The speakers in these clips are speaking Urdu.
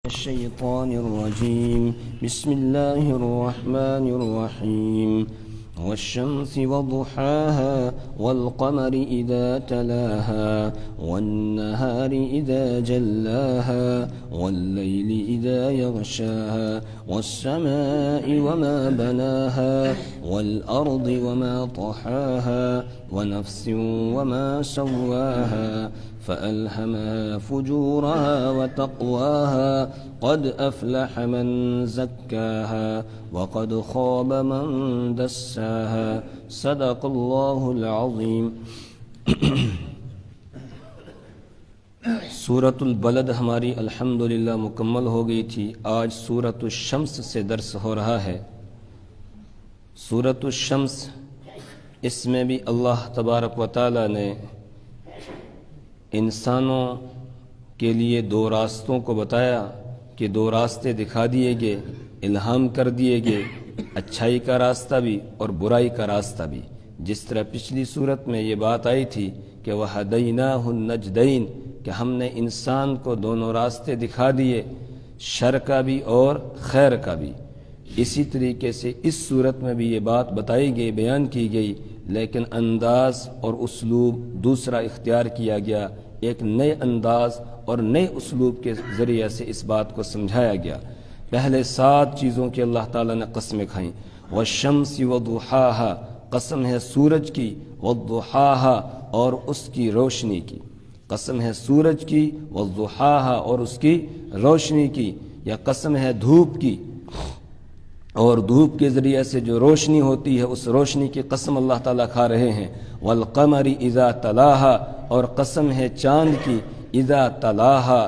الشيطان الرجيم بسم الله الرحمن الرحيم والشمس وضحاها والقمر إذا تلاها والنهار إذا جلاها والليل إذا يغشاها والسماء وما بناها والأرض وما طحاها ونفس وما سواها فألهمها فجورها وتقواها قد أفلح من زكاها وقد خاب من دساها صدق الله العظيم. سورۃ البلد ہماری الحمدللہ مکمل ہو گئی تھی. آج سورۃ الشمس سے درس ہو رہا ہے. سورۃ الشمس، اس میں بھی اللہ تبارک و تعالی نے انسانوں کے لیے دو راستوں کو بتایا کہ دو راستے دکھا دیے گئے، الہام کر دیے گئے، اچھائی کا راستہ بھی اور برائی کا راستہ بھی. جس طرح پچھلی صورت میں یہ بات آئی تھی کہ وَهَدَيْنَاهُ النَّجْدَيْن کہ ہم نے انسان کو دونوں راستے دکھا دیے، شر کا بھی اور خیر کا بھی. اسی طریقے سے اس صورت میں بھی یہ بات بتائی گئی، بیان کی گئی، لیکن انداز اور اسلوب دوسرا اختیار کیا گیا. ایک نئے انداز اور نئے اسلوب کے ذریعے سے اس بات کو سمجھایا گیا. پہلے 7 چیزوں کی اللہ تعالیٰ نے قسمیں کھائیں. والشمس وضحاها قسم ہے سورج کی، وضحاها اور اس کی روشنی کی. قسم ہے سورج کی، وضحاها اور اس کی روشنی کی. یا قسم ہے دھوپ کی، اور دھوپ کے ذریعے سے جو روشنی ہوتی ہے اس روشنی کی قسم اللہ تعالیٰ کھا رہے ہیں. والقمر اذا تلاہا اور قسم ہے چاند کی، اذا تلاہا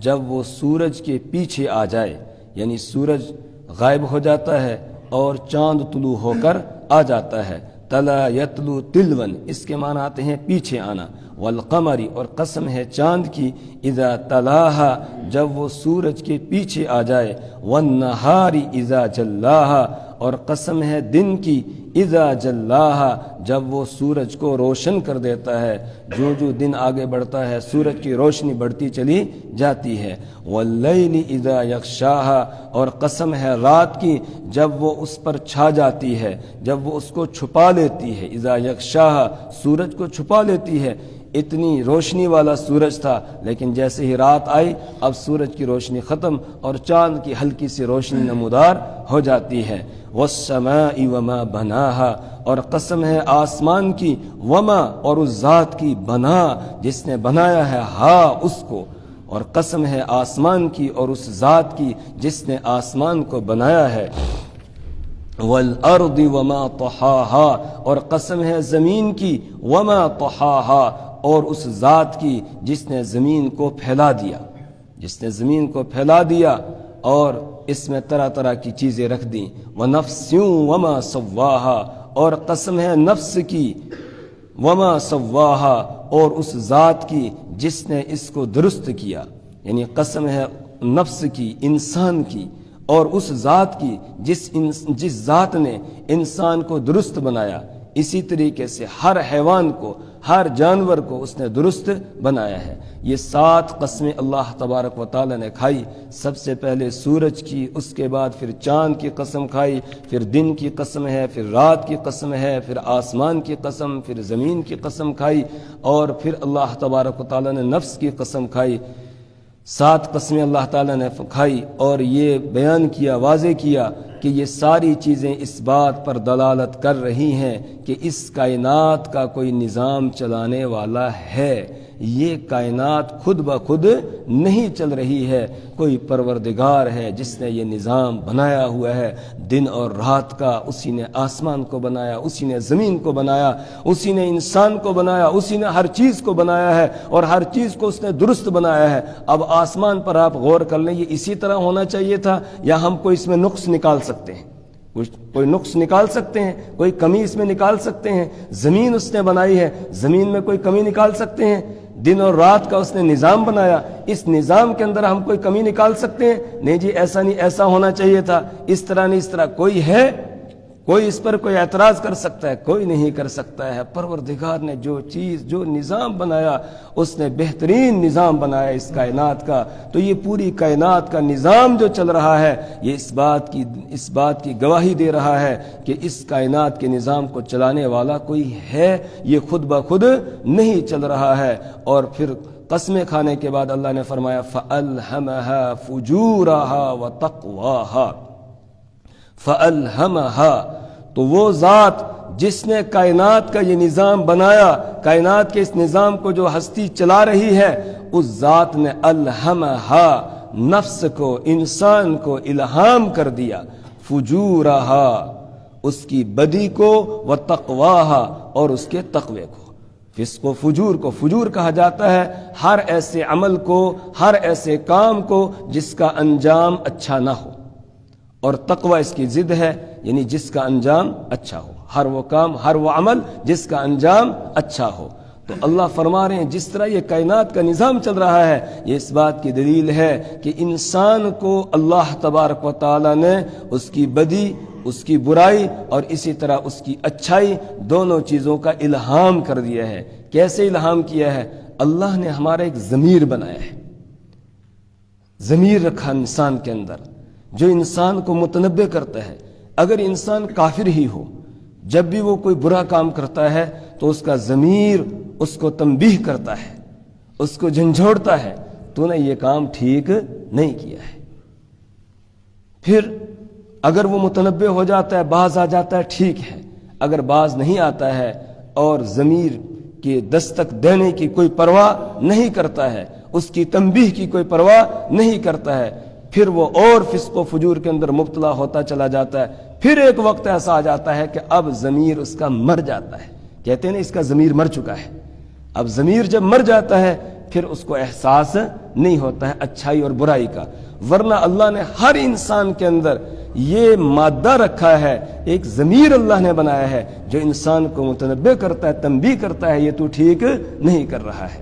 جب وہ سورج کے پیچھے آ جائے، یعنی سورج غائب ہو جاتا ہے اور چاند طلوع ہو کر آ جاتا ہے. تلا یتلو تلون اس کے معنی آتے ہیں پیچھے آنا. والقمری اور قسم ہے چاند کی، اذا تلاہا جب وہ سورج کے پیچھے آ جائے. والنہاری اذا جلاہا اور قسم ہے دن کی، اذا جلاہا جب وہ سورج کو روشن کر دیتا ہے. جو جو دن آگے بڑھتا ہے سورج کی روشنی بڑھتی چلی جاتی ہے. واللیل اذا یغشاہا اور قسم ہے رات کی جب وہ اس پر چھا جاتی ہے، جب وہ اس کو چھپا لیتی ہے. اذا یغشاہا سورج کو چھپا لیتی ہے. اتنی روشنی والا سورج تھا، لیکن جیسے ہی رات آئی اب سورج کی روشنی ختم اور چاند کی ہلکی سی روشنی نمودار ہو جاتی ہے. والسماء وما بناها اور قسم ہے آسمان کی، وما اور اس ذات کی، بنا جس نے بنایا ہے، ہا اس کو. اور قسم ہے آسمان کی اور اس ذات کی جس نے آسمان کو بنایا ہے. والارض وما طحاها اور قسم ہے زمین کی، وما طحاها اور اس ذات کی جس نے زمین کو پھیلا دیا، جس نے زمین کو پھیلا دیا اور اس میں طرح طرح کی چیزیں رکھ دیں. ونفس وما سواها اور قسم ہے نفس کی، وما سواها اور اس ذات کی جس نے اس کو درست کیا. یعنی قسم ہے نفس کی، انسان کی، اور اس ذات کی جس ذات نے انسان کو درست بنایا. اسی طریقے سے ہر حیوان کو، ہر جانور کو اس نے درست بنایا ہے. یہ 7 قسمیں اللہ تبارک و تعالی نے کھائی. سب سے پہلے سورج کی، اس کے بعد پھر چاند کی قسم کھائی، پھر دن کی قسم ہے، پھر رات کی قسم ہے، پھر آسمان کی قسم، پھر زمین کی قسم کھائی، اور پھر اللہ تبارک و تعالی نے نفس کی قسم کھائی. 7 قسمیں اللہ تعالیٰ نے کھائی اور یہ بیان کیا، واضح کیا کہ یہ ساری چیزیں اس بات پر دلالت کر رہی ہیں کہ اس کائنات کا کوئی نظام چلانے والا ہے. یہ کائنات خود بخود نہیں چل رہی ہے، کوئی پروردگار ہے جس نے یہ نظام بنایا ہوا ہے دن اور رات کا. اسی نے آسمان کو بنایا، اسی نے زمین کو بنایا، اسی نے انسان کو بنایا، اسی نے ہر چیز کو بنایا ہے اور ہر چیز کو اس نے درست بنایا ہے. اب آسمان پر آپ غور کر لیں، یہ اسی طرح ہونا چاہیے تھا یا ہم کوئی اس میں نقص نکال سکتے ہیں؟ کوئی نقص نکال سکتے ہیں، کوئی کمی اس میں نکال سکتے ہیں؟ زمین اس نے بنائی ہے، زمین میں کوئی کمی نکال سکتے ہیں؟ دن اور رات کا اس نے نظام بنایا، اس نظام کے اندر ہم کوئی کمی نکال سکتے ہیں؟ نہیں جی، ایسا نہیں، ایسا ہونا چاہیے تھا، اس طرح نہیں، اس طرح. کوئی ہے؟ کوئی اس پر کوئی اعتراض کر سکتا ہے؟ کوئی نہیں کر سکتا ہے۔ پروردگار نے جو چیز، جو نظام بنایا، اس نے بہترین نظام بنایا اس کائنات کا۔ تو یہ پوری کائنات کا نظام جو چل رہا ہے، یہ اس بات کی گواہی دے رہا ہے کہ اس کائنات کے نظام کو چلانے والا کوئی ہے، یہ خود بخود نہیں چل رہا ہے۔ اور پھر قسمیں کھانے کے بعد اللہ نے فرمایا فَأَلْهَمَهَا فُجُورَهَا وَتَقْوَاهَا۔ فَأَلْهَمَهَا، تو وہ ذات جس نے کائنات کا یہ نظام بنایا، کائنات کے اس نظام کو جو ہستی چلا رہی ہے، اس ذات نے الہمہا، نفس کو، انسان کو الہام کر دیا، فجورہا، اس کی بدی کو، وتقواہا، اور اس کے تقوی کو۔ فسق و فجور کو فجور کہا جاتا ہے ہر ایسے عمل کو، ہر ایسے کام کو جس کا انجام اچھا نہ ہو، اور تقوی اس کی ضد ہے، یعنی جس کا انجام اچھا ہو۔ ہر وہ کام، ہر وہ عمل جس کا انجام اچھا ہو۔ تو اللہ فرما رہے ہیں جس طرح یہ کائنات کا نظام چل رہا ہے، یہ اس بات کی دلیل ہے کہ انسان کو اللہ تبارک و تعالی نے اس کی بدی، اس کی برائی، اور اسی طرح اس کی اچھائی، دونوں چیزوں کا الہام کر دیا ہے۔ کیسے الہام کیا ہے؟ اللہ نے ہمارا ایک ضمیر بنایا ہے، ضمیر رکھا انسان کے اندر، جو انسان کو متنبع کرتا ہے۔ اگر انسان کافر ہی ہو، جب بھی وہ کوئی برا کام کرتا ہے تو اس کا ضمیر اس کو تنبیہ کرتا ہے، اس کو جھنجھوڑتا ہے، تو نے یہ کام ٹھیک نہیں کیا ہے۔ پھر اگر وہ متنبع ہو جاتا ہے، باز آ جاتا ہے، ٹھیک ہے۔ اگر باز نہیں آتا ہے اور ضمیر کے دستک دینے کی کوئی پرواہ نہیں کرتا ہے، اس کی تنبیہ کی کوئی پرواہ نہیں کرتا ہے، پھر وہ اور فسق و فجور کے اندر مبتلا ہوتا چلا جاتا ہے۔ پھر ایک وقت ایسا آ جاتا ہے کہ اب ضمیر اس کا مر جاتا ہے، کہتے ہیں نا اس کا ضمیر مر چکا ہے۔ اب ضمیر جب مر جاتا ہے پھر اس کو احساس نہیں ہوتا ہے اچھائی اور برائی کا۔ ورنہ اللہ نے ہر انسان کے اندر یہ مادہ رکھا ہے، ایک ضمیر اللہ نے بنایا ہے جو انسان کو متنبع کرتا ہے، تنبیہ کرتا ہے یہ تو ٹھیک نہیں کر رہا ہے۔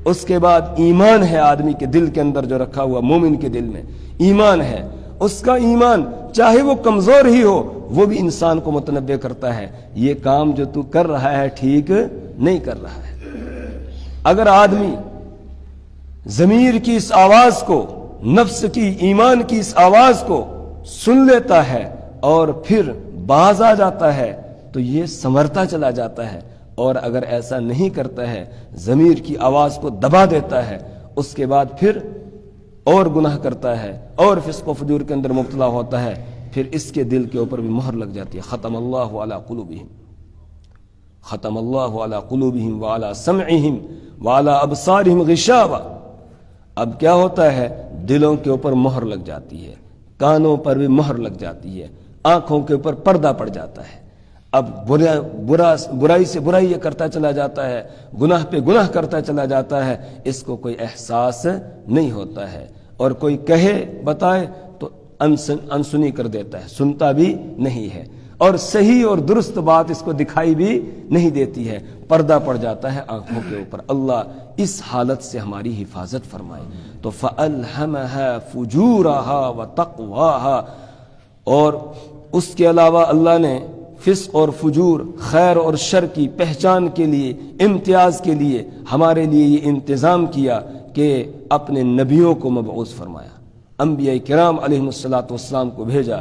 اس کے بعد ایمان ہے آدمی کے دل کے اندر جو رکھا ہوا، مومن کے دل میں ایمان ہے۔ اس کا ایمان چاہے وہ کمزور ہی ہو، وہ بھی انسان کو متنبع کرتا ہے یہ کام جو تو کر رہا ہے ٹھیک نہیں کر رہا ہے۔ اگر آدمی ضمیر کی اس آواز کو، نفس کی، ایمان کی اس آواز کو سن لیتا ہے اور پھر باز آ جاتا ہے تو یہ سنورتا چلا جاتا ہے، اور اگر ایسا نہیں کرتا ہے، ضمیر کی آواز کو دبا دیتا ہے، اس کے بعد پھر اور گناہ کرتا ہے اور فسق و فجور کے اندر مبتلا ہوتا ہے، پھر اس کے دل کے اوپر بھی مہر لگ جاتی ہے۔ ختم اللہ علی قلوبہم، ختم اللہ علی قلوبہم وعلی سمعہم وعلی ابصارہم غشاوہ۔ اب کیا ہوتا ہے؟ دلوں کے اوپر مہر لگ جاتی ہے، کانوں پر بھی مہر لگ جاتی ہے، آنکھوں کے اوپر پردہ پڑ جاتا ہے۔ اب برائی سے برائی یہ کرتا چلا جاتا ہے، گناہ پہ گناہ کرتا چلا جاتا ہے، اس کو کوئی احساس نہیں ہوتا ہے، اور کوئی کہے بتائے تو انسنی کر دیتا ہے، سنتا بھی نہیں ہے، اور صحیح اور درست بات اس کو دکھائی بھی نہیں دیتی ہے، پردہ پڑ جاتا ہے آنکھوں کے اوپر۔ اللہ اس حالت سے ہماری حفاظت فرمائے۔ تو فَأَلْهَمَهَا فُجُورَهَا وَتَقْوَاهَا، اور اس کے علاوہ اللہ نے فسق اور فجور، خیر اور شر کی پہچان کے لیے، امتیاز کے لیے ہمارے لیے یہ انتظام کیا کہ اپنے نبیوں کو مبعوث فرمایا، انبیاء کرام علیہم السلام کو بھیجا،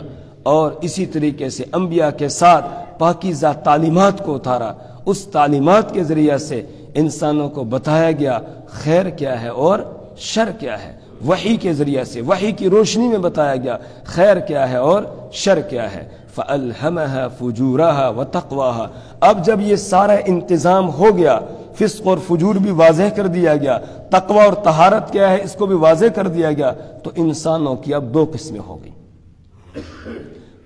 اور اسی طریقے سے انبیاء کے ساتھ پاکیزہ تعلیمات کو اتارا۔ اس تعلیمات کے ذریعے سے انسانوں کو بتایا گیا خیر کیا ہے اور شر کیا ہے، وحی کے ذریعے سے، وحی کی روشنی میں بتایا گیا خیر کیا ہے اور شر کیا ہے۔ فَأَلْهَمَهَا فُجُورَهَا وَتَقْوَاهَا۔ اب جب یہ سارا انتظام ہو گیا، فسق اور فجور بھی واضح کر دیا گیا، تقوی اور طہارت کیا ہے اس کو بھی واضح کر دیا گیا، تو انسانوں کی اب دو قسمیں ہو گئی۔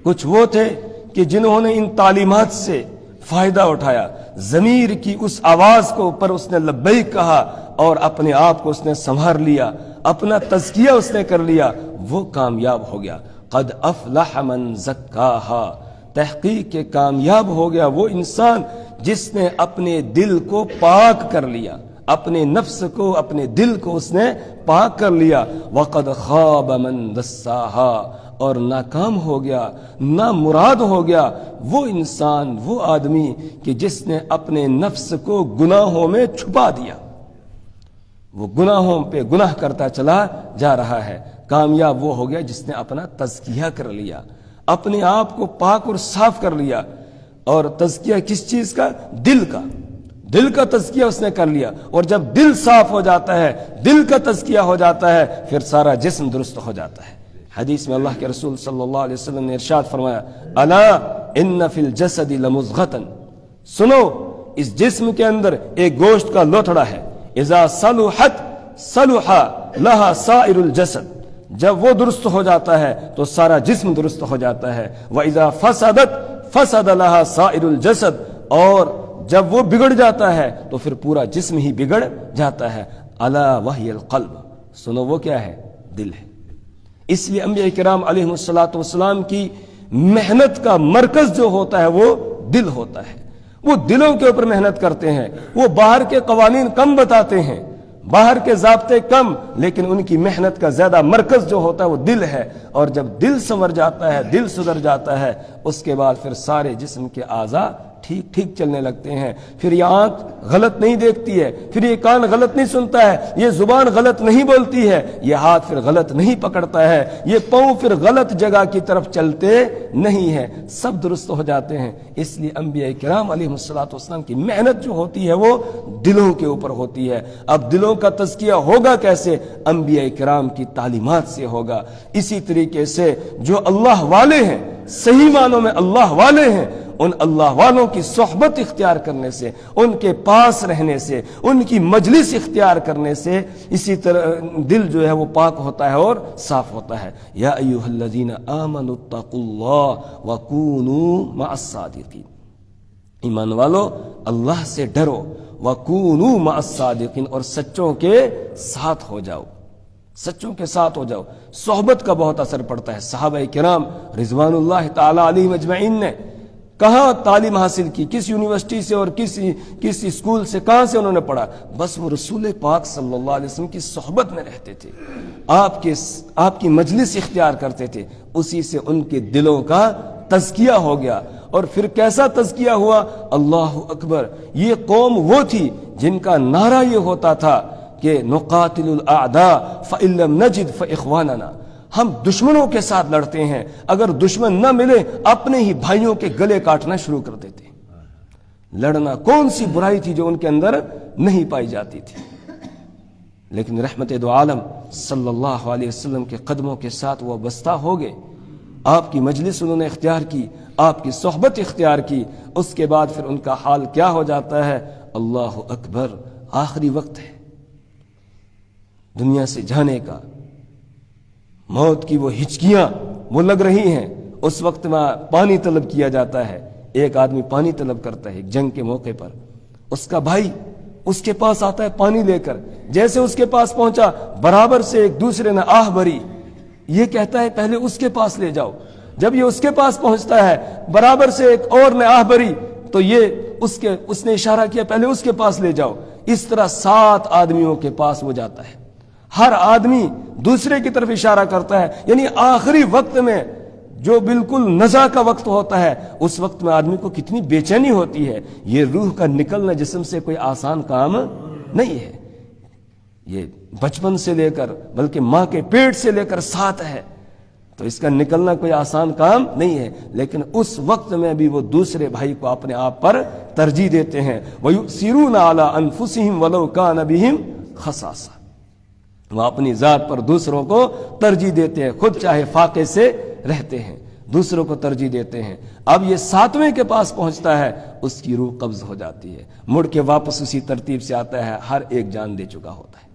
کچھ وہ تھے کہ جنہوں نے ان تعلیمات سے فائدہ اٹھایا، ضمیر کی اس آواز کو پر اس نے لبیک کہا اور اپنے آپ کو اس نے سنوار لیا، اپنا تزکیہ اس نے کر لیا، وہ کامیاب ہو گیا۔ قد افلح من زکاہا، تحقیق کے کامیاب ہو گیا وہ انسان جس نے اپنے دل کو پاک کر لیا، اپنے نفس کو، اپنے دل کو اس نے پاک کر لیا۔ وقد خاب من دساہا، اور ناکام ہو گیا، نامراد ہو گیا وہ انسان، وہ آدمی کہ جس نے اپنے نفس کو گناہوں میں چھپا دیا، وہ گناہوں پہ گناہ کرتا چلا جا رہا ہے۔ کامیاب وہ ہو گیا جس نے اپنا تزکیہ کر لیا، اپنے آپ کو پاک اور صاف کر لیا۔ اور تزکیہ کس چیز کا؟ دل کا، دل کا تزکیہ اس نے کر لیا۔ اور جب دل صاف ہو جاتا ہے، دل کا تزکیہ ہو جاتا ہے، پھر سارا جسم درست ہو جاتا ہے۔ حدیث میں اللہ کے رسول صلی اللہ علیہ وسلم نے ارشاد فرمایا، الا ان فی الجسد لمضغۃ، سنو اس جسم کے اندر ایک گوشت کا لوتھڑا ہے، اذا صلحت صلح لها سائر الجسد، جب وہ درست ہو جاتا ہے تو سارا جسم درست ہو جاتا ہے، واذا فسدت فسد لها سائر الجسد، اور جب وہ بگڑ جاتا ہے تو پھر پورا جسم ہی بگڑ جاتا ہے۔ الا وہی القلب، سنو وہ کیا ہے؟ دل ہے۔ اس لیے انبیاء کرام علیہ الصلوۃ والسلام کی محنت کا مرکز جو ہوتا ہے وہ دل ہوتا ہے۔ وہ دلوں کے اوپر محنت کرتے ہیں، وہ باہر کے قوانین کم بتاتے ہیں، باہر کے ضابطے کم، لیکن ان کی محنت کا زیادہ مرکز جو ہوتا ہے وہ دل ہے۔ اور جب دل سنور جاتا ہے، دل سدھر جاتا ہے، اس کے بعد پھر سارے جسم کے اعضاء ٹھیک ٹھیک چلنے لگتے ہیں۔ پھر یہ آنکھ غلط نہیں دیکھتی ہے، پھر یہ کان غلط نہیں سنتا ہے، یہ زبان غلط نہیں بولتی ہے، یہ ہاتھ پھر غلط نہیں پکڑتا ہے، یہ پاؤں پھر غلط جگہ کی طرف چلتے نہیں ہیں، سب درست ہو جاتے ہیں۔ اس لیے انبیاء کرام علیہ الصلوۃ والسلام کی محنت جو ہوتی ہے وہ دلوں کے اوپر ہوتی ہے۔ اب دلوں کا تزکیہ ہوگا کیسے؟ انبیاء کرام کی تعلیمات سے ہوگا۔ اسی طریقے سے جو اللہ والے ہیں، صحیح معنوں میں اللہ والے ہیں، ان اللہ والوں کی صحبت اختیار کرنے سے، ان کے پاس رہنے سے، ان کی مجلس اختیار کرنے سے اسی طرح دل جو ہے وہ پاک ہوتا ہے اور صاف ہوتا ہے۔ یا ایھا الذین آمنوا اتقوا اللہ وکونوا مع الصادقین، ایمان والو اللہ سے ڈرو، وکونوا مع الصادقین، اور سچوں کے ساتھ ہو جاؤ، سچوں کے ساتھ ہو جاؤ۔ صحبت کا بہت اثر پڑتا ہے۔ صحابہ کرام رضوان اللہ تعالی علیہم اجمعین نے کہاں تعلیم حاصل کی، کس یونیورسٹی سے اور کس اسکول سے، کہاں سے انہوں نے پڑھا؟ بس وہ رسول پاک صلی اللہ علیہ وسلم کی صحبت میں رہتے تھے، آپ کی مجلس اختیار کرتے تھے، اسی سے ان کے دلوں کا تزکیہ ہو گیا۔ اور پھر کیسا تزکیہ ہوا؟ اللہ اکبر، یہ قوم وہ تھی جن کا نعرہ یہ ہوتا تھا کہ نقاتل الاعداء فإن لم نجد فإخواننا، ہم دشمنوں کے ساتھ لڑتے ہیں، اگر دشمن نہ ملے اپنے ہی بھائیوں کے گلے کاٹنا شروع کر دیتے۔ لڑنا کون سی برائی تھی جو ان کے اندر نہیں پائی جاتی تھی؟ لیکن رحمت دو عالم صلی اللہ علیہ وسلم کے قدموں کے ساتھ وہ وابستہ ہو گئے، آپ کی مجلس انہوں نے اختیار کی، آپ کی صحبت اختیار کی، اس کے بعد پھر ان کا حال کیا ہو جاتا ہے؟ اللہ اکبر، آخری وقت ہے دنیا سے جانے کا، موت کی وہ ہچکیاں وہ لگ رہی ہیں، اس وقت میں پانی طلب کیا جاتا ہے۔ ایک آدمی پانی طلب کرتا ہے ایک جنگ کے موقع پر، اس کا بھائی اس کے پاس آتا ہے پانی لے کر، جیسے اس کے پاس پہنچا برابر سے ایک دوسرے نے آہ بھری، یہ کہتا ہے پہلے اس کے پاس لے جاؤ۔ جب یہ اس کے پاس پہنچتا ہے برابر سے ایک اور نے آہ بھری تو یہ اس نے اشارہ کیا پہلے اس کے پاس لے جاؤ۔ اس طرح 7 آدمیوں کے پاس وہ جاتا ہے، ہر آدمی دوسرے کی طرف اشارہ کرتا ہے، یعنی آخری وقت میں جو بالکل نزع کا وقت ہوتا ہے، اس وقت میں آدمی کو کتنی بے چینی ہوتی ہے۔ یہ روح کا نکلنا جسم سے کوئی آسان کام نہیں ہے، یہ بچپن سے لے کر بلکہ ماں کے پیٹ سے لے کر ساتھ ہے، تو اس کا نکلنا کوئی آسان کام نہیں ہے۔ لیکن اس وقت میں بھی وہ دوسرے بھائی کو اپنے آپ پر ترجیح دیتے ہیں۔ وَيُؤْثِرُونَ عَلَىٰ أَنفُسِهِمْ وَلَوْ كَانَ بِهِمْ خَصَاصَةٌ، وہ اپنی ذات پر دوسروں کو ترجیح دیتے ہیں، خود چاہے فاقے سے رہتے ہیں، دوسروں کو ترجیح دیتے ہیں۔ اب یہ 7ویں کے پاس پہنچتا ہے، اس کی روح قبض ہو جاتی ہے، مڑ کے واپس اسی ترتیب سے آتا ہے، ہر ایک جان دے چکا ہوتا ہے،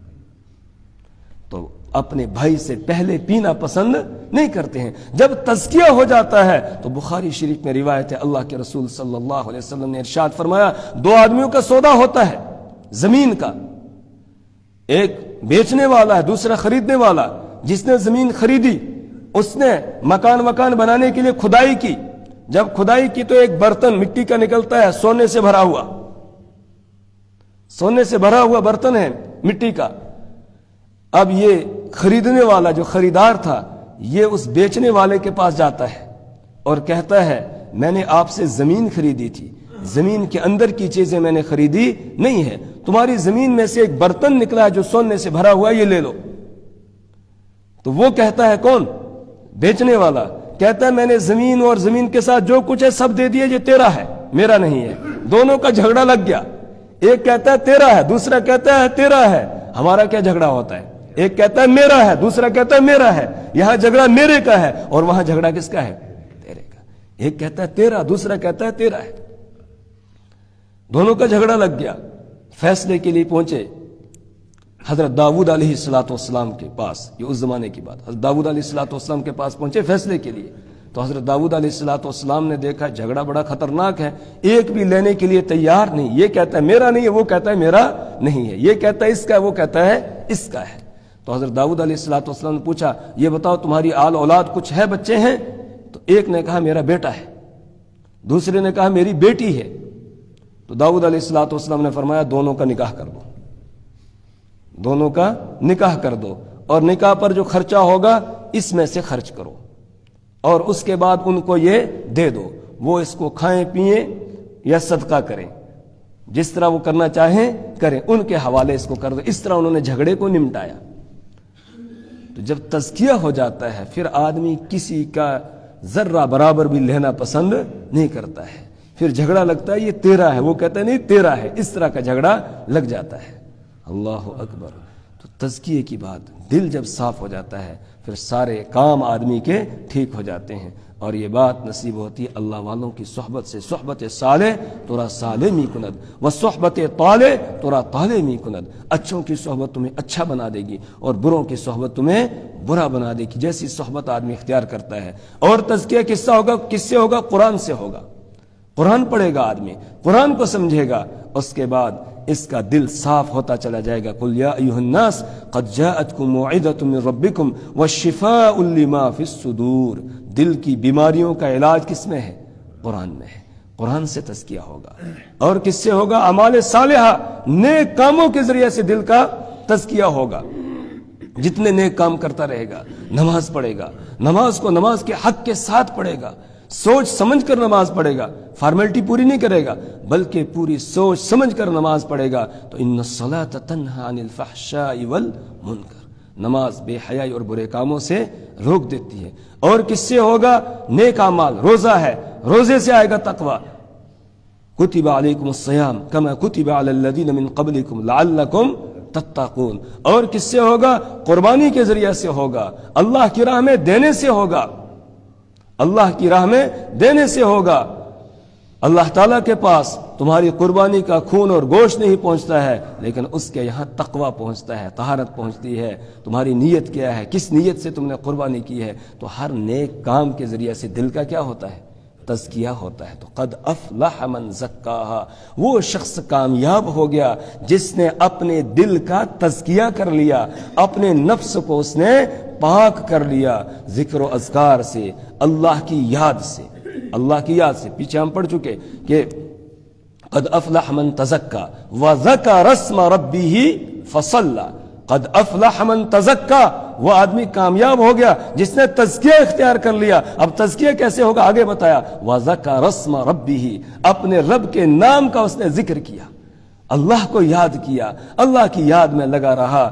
تو اپنے بھائی سے پہلے پینا پسند نہیں کرتے ہیں۔ جب تزکیہ ہو جاتا ہے تو بخاری شریف میں روایت ہے، اللہ کے رسول صلی اللہ علیہ وسلم نے ارشاد فرمایا، 2 آدمیوں کا سودا ہوتا ہے زمین کا، ایک بیچنے والا ہے، دوسرا خریدنے والا۔ جس نے زمین خریدی اس نے مکان بنانے کے لیے کھدائی کی، جب کھدائی کی تو ایک برتن مٹی کا نکلتا ہے، سونے سے بھرا ہوا برتن ہے مٹی کا۔ اب یہ خریدنے والا جو خریدار تھا یہ اس بیچنے والے کے پاس جاتا ہے اور کہتا ہے میں نے آپ سے زمین خریدی تھی، زمین کے اندر کی چیزیں میں نے خریدی نہیں ہے، تمہاری زمین میں سے ایک برتن نکلا ہے جو سونے سے بھرا ہوا ہے، یہ لے لو۔ تو وہ کہتا ہے کون؟ بیچنے والا کہتا ہے میں نے زمین اور زمین کے ساتھ جو کچھ ہے سب دے دیا، یہ تیرا ہے میرا نہیں ہے۔ دونوں کا جھگڑا لگ گیا، ایک کہتا ہے تیرا ہے، دوسرا کہتا ہے تیرا ہے۔ ہمارا کیا جھگڑا ہوتا ہے؟ ایک کہتا ہے میرا ہے، دوسرا کہتا ہے میرا ہے۔ یہاں جھگڑا میرے کا ہے اور وہاں جھگڑا کس کا ہے؟ تیرے کا۔ ایک کہتا ہے تیرا، دوسرا کہتا ہے تیرا ہے۔ دونوں کا جھگڑا لگ گیا، فیصلے کے لیے پہنچے حضرت داؤد علیہ السلام کے پاس۔ یہ اس زمانے کی بات، حضرت داؤد علیہ السلام کے پاس پہنچے فیصلے کے لیے۔ تو حضرت داؤد علیہ السلام نے دیکھا جھگڑا بڑا خطرناک ہے، ایک بھی لینے کے لیے تیار نہیں، یہ کہتا ہے میرا نہیں ہے، وہ کہتا ہے میرا نہیں ہے، یہ کہتا ہے اس کا ہے، وہ کہتا ہے اس کا ہے۔ تو حضرت داؤد علیہ السلام نے پوچھا یہ بتاؤ تمہاری آل اولاد کچھ ہے، بچے ہیں؟ تو ایک نے کہا میرا بیٹا ہے، دوسرے نے کہا میری بیٹی ہے۔ تو داؤد علیہ السلام نے فرمایا دونوں کا نکاح کر دو، دونوں کا نکاح کر دو، اور نکاح پر جو خرچہ ہوگا اس میں سے خرچ کرو، اور اس کے بعد ان کو یہ دے دو، وہ اس کو کھائیں پئیں یا صدقہ کریں، جس طرح وہ کرنا چاہیں کریں، ان کے حوالے اس کو کر دو۔ اس طرح انہوں نے جھگڑے کو نمٹایا۔ تو جب تزکیہ ہو جاتا ہے پھر آدمی کسی کا ذرہ برابر بھی لینا پسند نہیں کرتا ہے، پھر جھگڑا لگتا ہے یہ تیرا ہے، وہ کہتا ہے نہیں تیرا ہے، اس طرح کا جھگڑا لگ جاتا ہے۔ اللہ اکبر۔ تو تزکیے کی بات، دل جب صاف ہو جاتا ہے پھر سارے کام آدمی کے ٹھیک ہو جاتے ہیں، اور یہ بات نصیب ہوتی ہے اللہ والوں کی صحبت سے۔ صحبت صالح تورا صالح می کند و صحبت طالح تورا طالح می کند۔ اچھوں کی صحبت تمہیں اچھا بنا دے گی اور بروں کی صحبت تمہیں برا بنا دے گی، جیسی صحبت آدمی اختیار کرتا ہے۔ اور تزکیہ کس سے ہوگا؟ قرآن سے ہوگا۔ قرآن پڑھے گا آدمی، قرآن کو سمجھے گا، اس کے بعد اس کا دل صاف ہوتا چلا جائے گا۔ قل یا ایھا الناس قد جاءتکم موعظۃ من ربکم والشفاء لما فی الصدور۔ دل کی بیماریوں کا علاج کس میں ہے؟ قرآن میں ہے۔ قرآن سے تزکیہ ہوگا، اور کس سے ہوگا؟ اعمال صالحہ، نیک کاموں کے ذریعے سے دل کا تزکیہ ہوگا۔ جتنے نیک کام کرتا رہے گا، نماز پڑھے گا، نماز کو نماز کے حق کے ساتھ پڑھے گا، سوچ سمجھ کر نماز پڑھے گا، فارمیلٹی پوری نہیں کرے گا بلکہ پوری سوچ سمجھ کر نماز پڑھے گا، تو ان الصلاۃ تنہی عن الفحشاء والمنکر، نماز بے حیائی اور برے کاموں سے روک دیتی ہے۔ اور کس سے ہوگا؟ نیک اعمال، روزہ ہے، روزے سے آئے گا تقوی۔ کتب علیکم الصیام کما کتب علی الذین من قبلکم لعلکم تتقون۔ اور کس سے ہوگا؟ قربانی کے ذریعے سے ہوگا، اللہ کی راہ میں دینے سے ہوگا، اللہ کی راہ میں دینے سے ہوگا۔ اللہ تعالیٰ کے پاس تمہاری قربانی کا خون اور گوشت نہیں پہنچتا ہے، لیکن اس کے یہاں تقوی پہنچتا ہے، طہارت پہنچتی ہے۔ تمہاری نیت کیا ہے، کس نیت سے تم نے قربانی کی ہے؟ تو ہر نیک کام کے ذریعے سے دل کا کیا ہوتا ہے؟ تزکیہ ہوتا ہے۔ تو قد افلح من زکاہا، وہ شخص کامیاب ہو گیا جس نے اپنے دل کا تزکیہ کر لیا، اپنے نفس کو اس نے پاک کر لیا ذکر و اذکار سے، اللہ کی یاد سے، اللہ کی یاد سے۔ پیچھے ہم پڑھ چکے کہ قد افلح من تزکا وذکر اسم ربہ فصلی۔ قد افلح من تزکا، وہ آدمی کامیاب ہو گیا جس نے تزکیہ اختیار کر لیا۔ اب تزکیہ کیسے ہوگا آگے بتایا، وذکر اسم ربہ، اپنے رب کے نام کا اس نے ذکر کیا، اللہ کو یاد کیا، اللہ کی یاد میں لگا رہا،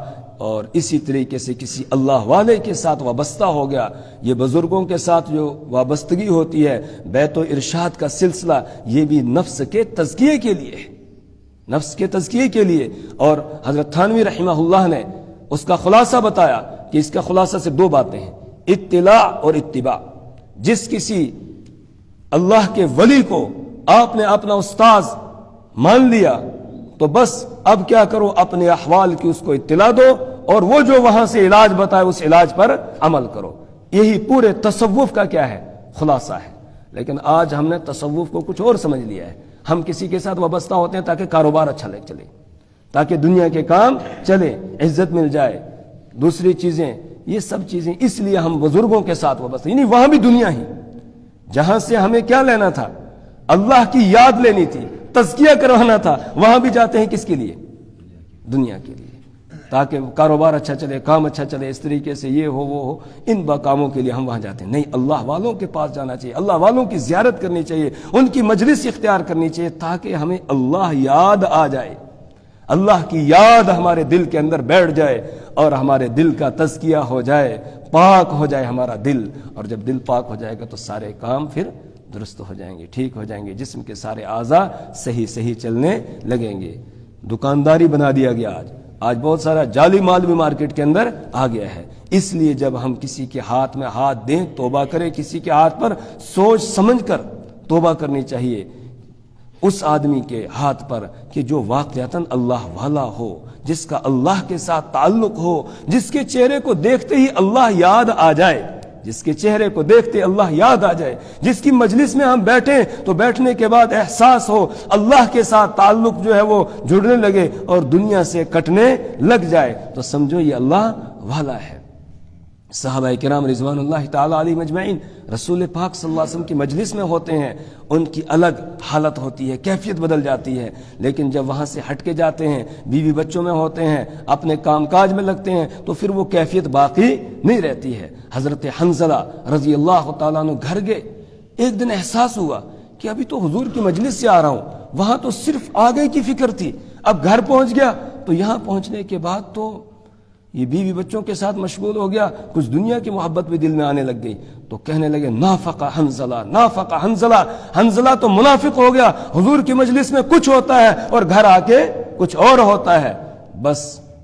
اور اسی طریقے سے کسی اللہ والے کے ساتھ وابستہ ہو گیا۔ یہ بزرگوں کے ساتھ جو وابستگی ہوتی ہے، بیت و ارشاد کا سلسلہ، یہ بھی نفس کے تزکیے کے لیے ہے، نفس کے تزکیے کے لیے۔ اور حضرت تھانوی رحمہ اللہ نے اس کا خلاصہ بتایا کہ اس کا خلاصہ سے دو باتیں ہیں، اطلاع اور اتباع۔ جس کسی اللہ کے ولی کو آپ نے اپنا استاذ مان لیا تو بس اب کیا کرو، اپنے احوال کی اس کو اطلاع دو، اور وہ جو وہاں سے علاج بتائے اس علاج پر عمل کرو۔ یہی پورے تصوف کا کیا ہے؟ خلاصہ ہے۔ لیکن آج ہم نے تصوف کو کچھ اور سمجھ لیا ہے۔ ہم کسی کے ساتھ وابستہ ہوتے ہیں تاکہ کاروبار اچھا چلے، تاکہ دنیا کے کام چلے، عزت مل جائے، دوسری چیزیں، یہ سب چیزیں اس لیے ہم بزرگوں کے ساتھ وابستہ، یعنی وہاں بھی دنیا ہی، جہاں سے ہمیں کیا لینا تھا؟ اللہ کی یاد لینی تھی، تزکیہ کروانا تھا، وہاں بھی جاتے ہیں کس کے لیے؟ دنیا کے لیے۔ تاکہ کاروبار اچھا چلے، کام اچھا چلے، اس طریقے سے یہ ہو وہ ہو، ان کاموں کے لیے ہم وہاں جاتے ہیں۔ نہیں، اللہ والوں کے پاس جانا چاہیے، اللہ والوں کی زیارت کرنی چاہیے، ان کی مجلس اختیار کرنی چاہیے، تاکہ ہمیں اللہ یاد آ جائے، اللہ کی یاد ہمارے دل کے اندر بیٹھ جائے اور ہمارے دل کا تزکیہ ہو جائے، پاک ہو جائے ہمارا دل، اور جب دل پاک ہو جائے گا تو سارے کام پھر درست ہو جائیں گے، ٹھیک ہو جائیں گے، جسم کے سارے اعضاء صحیح چلنے لگیں گے۔ دکانداری بنا دیا گیا آج بہت سارا جعلی مال بھی مارکیٹ کے اندر آ گیا ہے، اس لیے جب ہم کسی کے ہاتھ میں ہاتھ دیں توبہ کریں، کسی کے ہاتھ پر سوچ سمجھ کر توبہ کرنی چاہیے، اس آدمی کے ہاتھ پر کہ جو واقعتاً اللہ والا ہو، جس کا اللہ کے ساتھ تعلق ہو، جس کے چہرے کو دیکھتے ہی اللہ یاد آ جائے، جس کے چہرے کو دیکھتے اللہ یاد آ جائے، جس کی مجلس میں ہم بیٹھیں تو بیٹھنے کے بعد احساس ہو اللہ کے ساتھ تعلق جو ہے وہ جڑنے لگے اور دنیا سے کٹنے لگ جائے، تو سمجھو یہ اللہ والا ہے۔ صحابہ کرام رضوان اللہ تعالی علیہ مجمعین رسول پاک صلی اللہ علیہ وسلم کی مجلس میں ہوتے ہیں، ان کی الگ حالت ہوتی ہے، کیفیت بدل جاتی ہے، لیکن جب وہاں سے ہٹ کے جاتے ہیں، بیوی بچوں میں ہوتے ہیں، اپنے کام کاج میں لگتے ہیں، تو پھر وہ کیفیت باقی نہیں رہتی ہے۔ حضرت حنظلہ رضی اللہ تعالیٰ عنہ گھر گئے، ایک دن احساس ہوا کہ ابھی تو حضور کی مجلس سے آ رہا ہوں، وہاں تو صرف آگے کی فکر تھی، اب گھر پہنچ گیا تو یہاں پہنچنے کے بعد تو یہ بیوی بچوں کے ساتھ مشغول ہو گیا، کچھ دنیا کی محبت بھی دل میں آنے لگ گئی، تو کہنے لگے نافق حنظلہ، نافق حنظلہ، حنظلہ تو منافق ہو گیا، حضور کی مجلس میں کچھ ہوتا ہے اور گھر آ کے کچھ اور ہوتا ہے۔ بس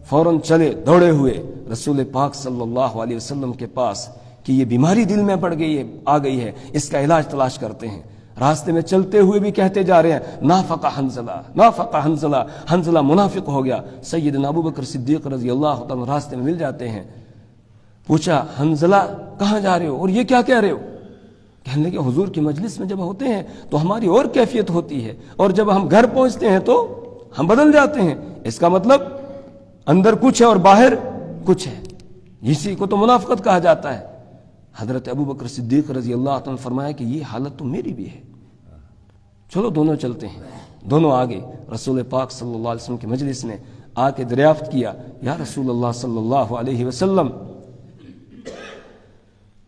فوراً چلے دوڑے ہوئے رسول پاک صلی اللہ علیہ وسلم کے پاس کہ یہ بیماری دل میں پڑ گئی ہے، آ گئی ہے، اس کا علاج تلاش کرتے ہیں۔ راستے میں چلتے ہوئے بھی کہتے جا رہے ہیں نافق حنظلہ، نافق حنظلہ، حنظلہ منافق ہو گیا۔ سیدنا ابو بکر صدیق رضی اللہ تعالیٰ راستے میں مل جاتے ہیں، پوچھا حنظلہ کہاں جا رہے ہو اور یہ کیا کہہ رہے ہو؟ کہنے لگے حضور کی مجلس میں جب ہوتے ہیں تو ہماری اور کیفیت ہوتی ہے، اور جب ہم گھر پہنچتے ہیں تو ہم بدل جاتے ہیں، اس کا مطلب اندر کچھ ہے اور باہر کچھ ہے، اسی کو تو منافقت کہا جاتا ہے۔ حضرت ابو بکر صدیق رضی اللہ عنہ نے فرمایا کہ یہ حالت تو میری بھی ہے، چلو دونوں چلتے ہیں۔ دونوں آگے رسول پاک صلی اللہ علیہ وسلم کی مجلس میں آ کے دریافت کیا، یا رسول اللہ صلی اللہ علیہ وسلم،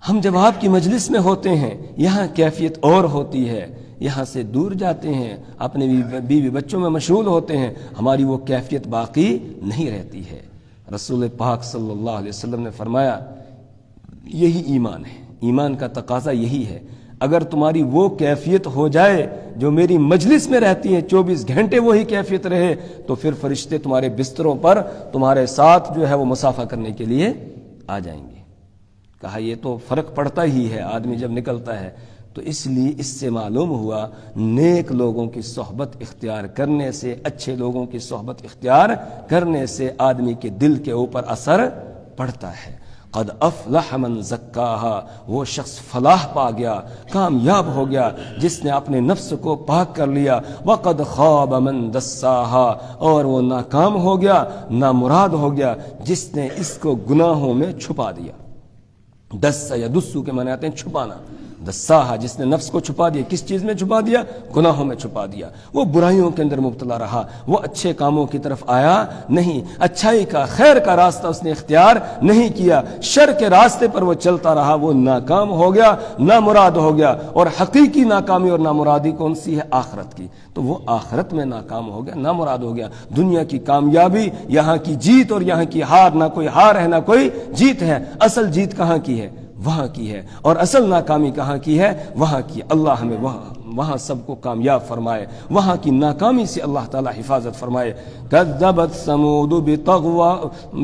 ہم جب آپ کی مجلس میں ہوتے ہیں یہاں کیفیت اور ہوتی ہے، یہاں سے دور جاتے ہیں، اپنے بیوی بچوں میں مشغول ہوتے ہیں، ہماری وہ کیفیت باقی نہیں رہتی ہے۔ رسول پاک صلی اللہ علیہ وسلم نے فرمایا یہی ایمان ہے، ایمان کا تقاضا یہی ہے، اگر تمہاری وہ کیفیت ہو جائے جو میری مجلس میں رہتی ہے، 24 گھنٹے وہی کیفیت رہے، تو پھر فرشتے تمہارے بستروں پر تمہارے ساتھ جو ہے وہ مصافحہ کرنے کے لیے آ جائیں گے۔ کہا یہ تو فرق پڑتا ہی ہے آدمی جب نکلتا ہے، تو اس لیے اس سے معلوم ہوا نیک لوگوں کی صحبت اختیار کرنے سے، اچھے لوگوں کی صحبت اختیار کرنے سے آدمی کے دل کے اوپر اثر پڑتا ہے۔ قد افلح من زکاہا، وہ شخص فلاح پا گیا، کامیاب ہو گیا جس نے اپنے نفس کو پاک کر لیا۔ وقد خاب من دساہا، اور وہ ناکام ہو گیا، نامراد ہو گیا جس نے اس کو گناہوں میں چھپا دیا۔ دس یا دسو کے معنی آتے ہیں چھپانا۔ دساہا جس نے نفس کو چھپا دیا، کس چیز میں چھپا دیا؟ گناہوں میں چھپا دیا، وہ برائیوں کے اندر مبتلا رہا، وہ اچھے کاموں کی طرف آیا نہیں، اچھائی کا خیر کا راستہ اس نے اختیار نہیں کیا، شر کے راستے پر وہ چلتا رہا، وہ ناکام ہو گیا، نامراد ہو گیا۔ اور حقیقی ناکامی اور نامرادی کون سی ہے؟ آخرت کی، تو وہ آخرت میں ناکام ہو گیا، نامراد ہو گیا۔ دنیا کی کامیابی، یہاں کی جیت اور یہاں کی ہار، نہ کوئی ہار ہے نہ کوئی جیت ہے، اصل جیت کہاں کی ہے؟ وہاں کی ہے، اور اصل ناکامی کہاں کی ہے؟ وہاں کی۔ اللہ ہمیں وہاں سب کو کامیاب فرمائے، وہاں کی ناکامی سے اللہ تعالی حفاظت فرمائے۔ کذبت ثمود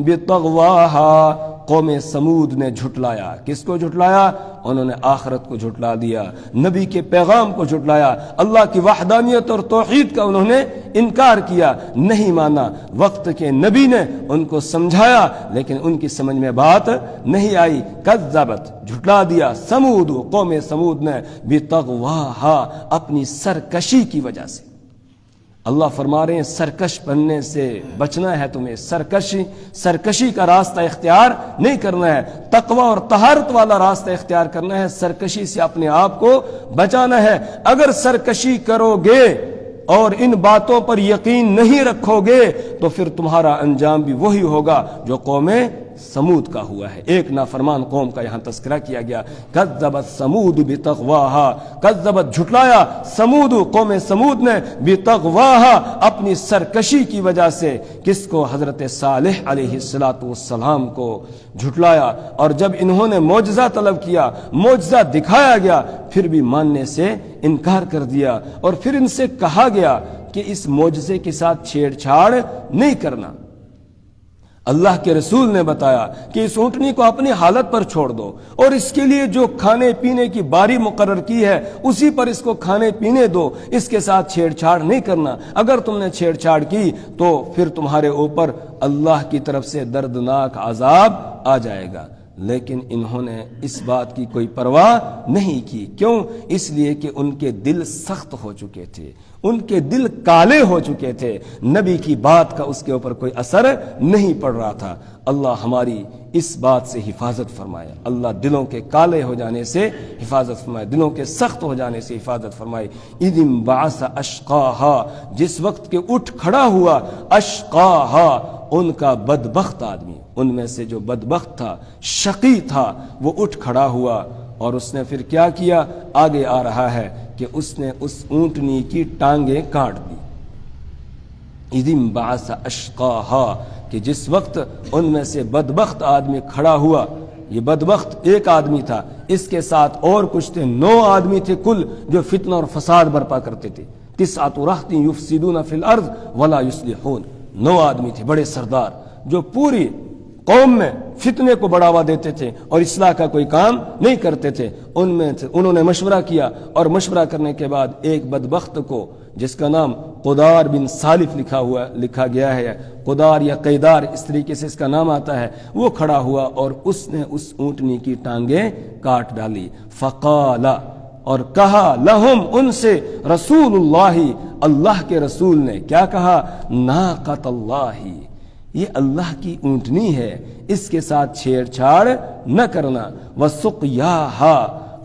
بطغواہا، قوم سمود نے جھٹلایا، کس کو جھٹلایا؟ انہوں نے آخرت کو جھٹلا دیا، نبی کے پیغام کو جھٹلایا، اللہ کی وحدانیت اور توحید کا انہوں نے انکار کیا، نہیں مانا۔ وقت کے نبی نے ان کو سمجھایا لیکن ان کی سمجھ میں بات نہیں آئی۔ کذبت، جھٹلا دیا، سمود، قوم سمود نے بطغواہا، اپنی سرکشی کی وجہ سے۔ اللہ فرما رہے ہیں سرکش بننے سے بچنا ہے تمہیں، سرکشی کا راستہ اختیار نہیں کرنا ہے، تقوی اور طہارت والا راستہ اختیار کرنا ہے، سرکشی سے اپنے آپ کو بچانا ہے۔ اگر سرکشی کرو گے اور ان باتوں پر یقین نہیں رکھو گے تو پھر تمہارا انجام بھی وہی ہوگا جو قوم سمود کا ہوا ہے۔ ایک نافرمان قوم کا یہاں تذکرہ کیا گیا، کذبت سمود بتغواہا، کذبت جھٹلایا سمود، قوم سمود نے بتغواہا اپنی سرکشی کی وجہ سے، کس کو؟ حضرت صالح علیہ السلام کو جھٹلایا، اور جب انہوں نے معجزہ طلب کیا، معجزہ دکھایا گیا، پھر بھی ماننے سے انکار کر دیا، اور پھر ان سے کہا گیا کہ اس معجزے کے ساتھ چھیڑ چھاڑ نہیں کرنا۔ اللہ کے رسول نے بتایا کہ اس اونٹنی کو اپنی حالت پر چھوڑ دو، اور اس کے لیے جو کھانے پینے کی باری مقرر کی ہے اسی پر اس کو کھانے پینے دو، اس کے ساتھ چھیڑ چھاڑ نہیں کرنا۔ اگر تم نے چھیڑ چھاڑ کی تو پھر تمہارے اوپر اللہ کی طرف سے دردناک عذاب آ جائے گا۔ لیکن انہوں نے اس بات کی کوئی پرواہ نہیں کی۔ کیوں؟ اس لیے کہ ان کے دل سخت ہو چکے تھے، ان کے دل کالے ہو چکے تھے، نبی کی بات کا اس کے اوپر کوئی اثر نہیں پڑ رہا تھا۔ اللہ ہماری اس بات سے حفاظت فرمائے، اللہ دلوں کے کالے ہو جانے سے حفاظت فرمائے، دلوں کے سخت ہو جانے سے حفاظت فرمائے۔ اذ انبعث اشقاہا، جس وقت کے اٹھ کھڑا ہوا اشقاہا، ان کا بدبخت آدمی، ان میں سے جو بدبخت تھا، شقی تھا، وہ اٹھ کھڑا ہوا، اور اس نے پھر کیا کیا؟ آگے آ رہا ہے کہ اس نے اس اونٹنی کی ٹانگیں کاٹ دی۔ اذ انبعث اشقاہا، کہ جس وقت ان میں سے بدبخت آدمی کھڑا ہوا، یہ بدبخت ایک آدمی تھا، اس کے ساتھ اور کچھ تھے، 9 آدمی تھے کل جو فتنہ اور فساد برپا کرتے تھے۔ 9 رہط یفسدون فی الارض ولا یصلحون، 9 آدمی تھے بڑے سردار جو پوری قوم میں فتنے کو بڑھاوا دیتے تھے اور اصلاح کا کوئی کام نہیں کرتے تھے۔ ان میں انہوں نے مشورہ کیا، اور مشورہ کرنے کے بعد ایک بدبخت کو، جس کا نام قدار بن سالف لکھا گیا ہے، قدار یا قیدار اس طریقے سے اس کا نام آتا ہے، وہ کھڑا ہوا اور اس نے اس اونٹنی کی ٹانگیں کاٹ ڈالی۔ فقال، اور کہا، لہم، ان سے، رسول اللہ، اللہ کے رسول نے کیا کہا؟ ناقۃ اللہ، یہ اللہ کی اونٹنی ہے، اس کے ساتھ چھیڑ چھاڑ نہ کرنا۔ وسقیاہا،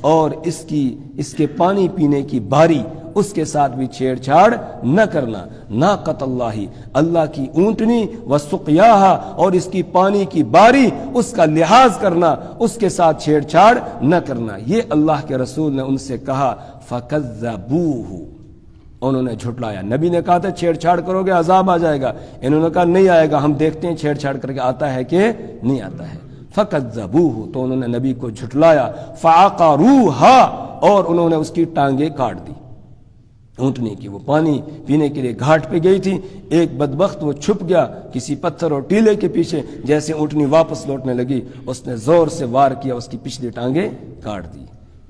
اور اس کے پانی پینے کی باری، اس کے ساتھ بھی چھیڑ چھاڑ نہ کرنا۔ ناقۃ اللہ، اللہ کی اونٹنی، وسقیاہا، اور اس کی پانی کی باری، اس کا لحاظ کرنا، اس کے ساتھ چھیڑ چھاڑ نہ کرنا، یہ اللہ کے رسول نے ان سے کہا۔ فکذبوہ، انہوں نے جھٹلایا۔ نبی نے کہا تھا چھیڑ چھاڑ کرو گے عذاب آ جائے گا، انہوں نے کہا نہیں آئے گا، ہم دیکھتے ہیں چھیڑ چھاڑ کر کے آتا ہے کہ نہیں آتا ہے۔ فکذبوہ، تو انہوں نے نبی کو جھٹلایا۔ فعقروہا، اور انہوں نے اس کی ٹانگیں کاٹ دی، اونٹنی کی۔ وہ پانی پینے کے لیے گھاٹ پہ گئی تھی، ایک بدبخت وہ چھپ گیا کسی پتھر اور ٹیلے کے پیچھے، جیسے اونٹنی واپس لوٹنے لگی اس نے زور سے وار کیا، اس کی پچھلی ٹانگیں کاٹ دی،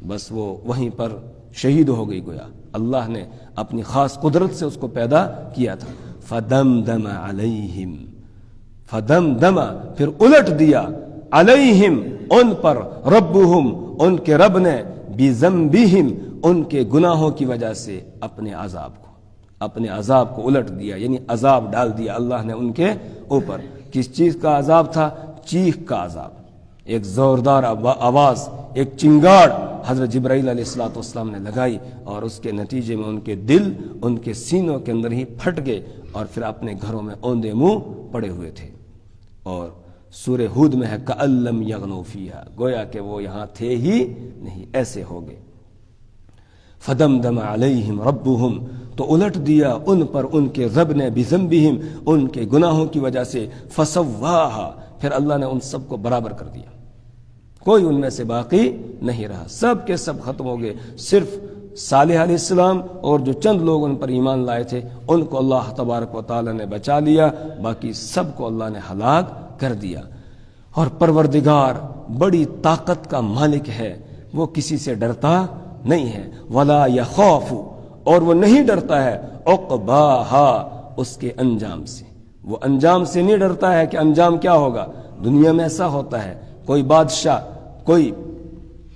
بس وہ وہیں پر شہید ہو گئی گویا۔ اللہ نے اپنی خاص قدرت سے اس کو پیدا کیا تھا۔ فدمدم علیہم، فدمدم، پھر الٹ دیا، علیہم، ان پر، ربہم، ان کے رب نے، بذنبہم، ان کے گناہوں کی وجہ سے اپنے عذاب کو الٹ دیا، یعنی عذاب ڈال دیا اللہ نے ان کے اوپر۔ کس چیز کا عذاب تھا؟ چیخ کا عذاب، ایک زوردار آواز، ایک چنگاڑ حضرت جبرائیل علیہ السلام نے لگائی، اور اس کے نتیجے میں ان کے دل ان کے سینوں کے اندر ہی پھٹ گئے، اور پھر اپنے گھروں میں اوندے منہ پڑے ہوئے تھے۔ اور سورہ ہود میں ہے کأن لم یغنوا فیہا، گویا کہ وہ یہاں تھے ہی نہیں، ایسے ہو گئے۔ فدمدم علیہم ربہم، تو الٹ دیا ان پر ان کے رب نے، بذنبہم، ان کے گناہوں کی وجہ سے، فسواہا، پھر اللہ نے ان سب کو برابر کر دیا، کوئی ان میں سے باقی نہیں رہا، سب کے سب ختم ہو گئے۔ صرف صالح علیہ السلام اور جو چند لوگ ان پر ایمان لائے تھے ان کو اللہ تبارک و تعالی نے بچا لیا، باقی سب کو اللہ نے ہلاک کر دیا۔ اور پروردگار بڑی طاقت کا مالک ہے، وہ کسی سے ڈرتا نہیں ہے۔ ولا یخاف، اور وہ نہیں ڈرتا ہے، عقباہا، اس کے انجام سے، وہ انجام سے نہیں ڈرتا ہے کہ انجام کیا ہوگا۔ دنیا میں ایسا ہوتا ہے، کوئی بادشاہ، کوئی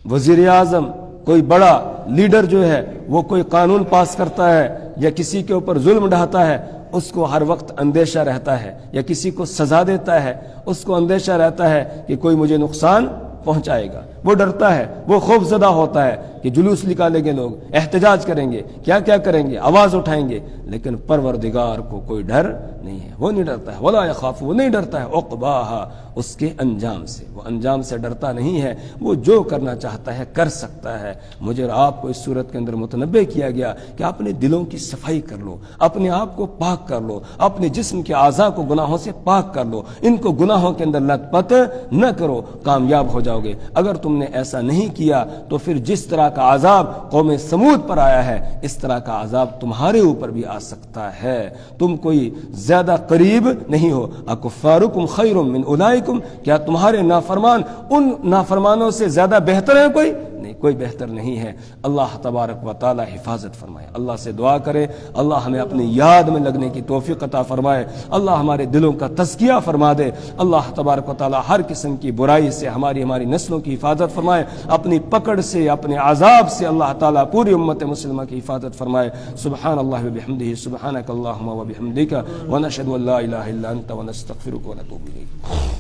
وزیر اعظم، کوئی بڑا لیڈر جو ہے وہ کوئی قانون پاس کرتا ہے یا کسی کے اوپر ظلم ڈھاتا ہے، اس کو ہر وقت اندیشہ رہتا ہے، یا کسی کو سزا دیتا ہے اس کو اندیشہ رہتا ہے کہ کوئی مجھے نقصان پہنچائے گا۔ وہ ڈرتا ہے، وہ خوف زدہ ہوتا ہے کہ جلوس نکالیں گے، لوگ احتجاج کریں گے، کیا کیا کریں گے، آواز اٹھائیں گے، لیکن پروردگار کو کوئی ڈر نہیں ہے، وہ نہیں ڈرتا ہے، ولا یخاف، وہ نہیں ڈرتا ہے عقباہا، اس کے انجام سے، وہ انجام سے ڈرتا نہیں ہے، وہ جو کرنا چاہتا ہے کر سکتا ہے۔ مجھے اور آپ کو اس صورت کے اندر متنبہ کیا گیا کہ اپنے دلوں کی صفائی کر لو، اپنے آپ کو پاک کر لو، اپنے جسم کے اعضاء کو گناہوں سے پاک کر لو، ان کو گناہوں کے اندر لت پت نہ کرو، کامیاب ہو جاؤ گے۔ اگر تم نے ایسا نہیں کیا تو پھر جس طرح کا عذاب قوم سمود پر آیا ہے اس طرح کا عذاب تمہارے اوپر بھی آ سکتا ہے۔ تم کوئی زیادہ قریب نہیں ہو۔ اکفارکم خیر من اولئکم، کیا تمہارے نافرمان ان نافرمانوں سے زیادہ بہتر ہیں؟ کوئی نہیں، کوئی بہتر نہیں ہے۔ اللہ تبارک و تعالی حفاظت فرمائے۔ اللہ سے دعا کرے اللہ ہمیں اپنی یاد میں لگنے کی توفیق عطا فرمائے، اللہ ہمارے دلوں کا تزکیہ فرما دے، اللہ تبارک و تعالی ہر قسم کی برائی سے ہماری نسلوں کی حفاظت فرمائے، اپنی پکڑ سے، اپنے عذاب سے اللہ تعالی پوری امت مسلمہ کی حفاظت فرمائے۔ سبحان اللہ و بحمدہ، سبحانک اللہم و بحمدک، ونشہد ان لا الہ الا انت ونستغفرک ونتوب الیک۔